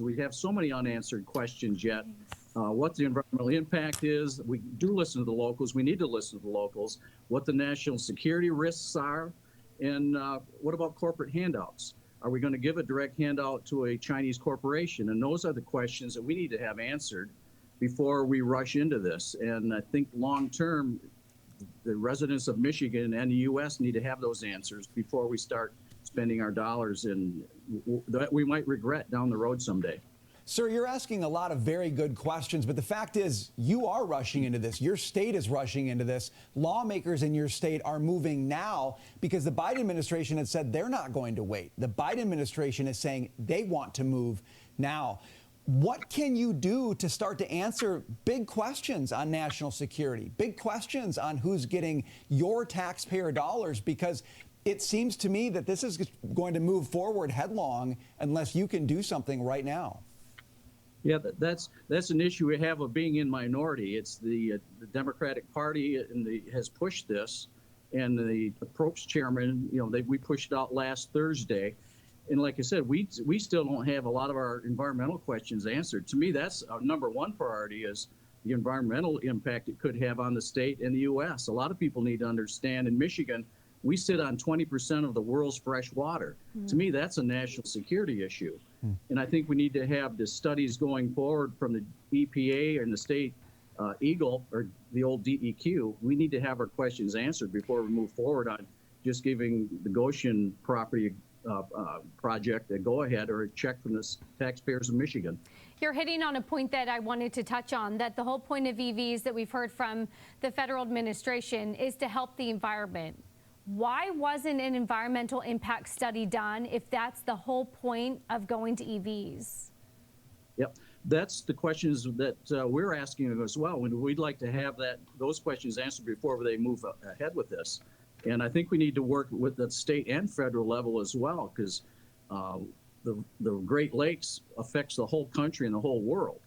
We have so many unanswered questions yet. What the environmental impact is. We do listen to the locals. We need to listen to the locals. What the national security risks are. And what about corporate handouts? Are we going to give a direct handout to a Chinese corporation? And those are the questions that we need to have answered before we rush into this. And I think long term, the residents of Michigan and the U.S. need to have those answers before we start spending our dollars in that we might regret down the road someday. Sir, you're asking a lot of very good questions, but the fact is you are rushing into this. Your state is rushing into this. Lawmakers in your state are moving now because the Biden administration has said they're not going to wait. The Biden administration is saying they want to move now. What can you do to start to answer big questions on national security, big questions on who's getting your taxpayer dollars? Because it seems to me that this is going to move forward headlong unless you can do something right now. Yeah, that's an issue we have of being in minority. It's the Democratic Party has pushed this, and the approach chairman, we pushed it out last Thursday. And like I said, we still don't have a lot of our environmental questions answered. To me, that's our number one priority is the environmental impact it could have on the state and the U.S. A lot of people need to understand in Michigan, we sit on 20% of the world's fresh water. To me, that's a national security issue. And I think we need to have the studies going forward from the EPA and the state Eagle, or the old DEQ. We need to have our questions answered before we move forward on just giving the Gotion property project a go-ahead or a check from the taxpayers of Michigan. You're hitting on a point that I wanted to touch on, that the whole point of EVs that we've heard from the federal administration is to help the environment. Why wasn't an environmental impact study done if that's the whole point of going to EVs? Yep, that's the questions that we're asking as well. And we'd like to have those questions answered before they move ahead with this. And I think we need to work with the state and federal level as well, because the Great Lakes affects the whole country and the whole world.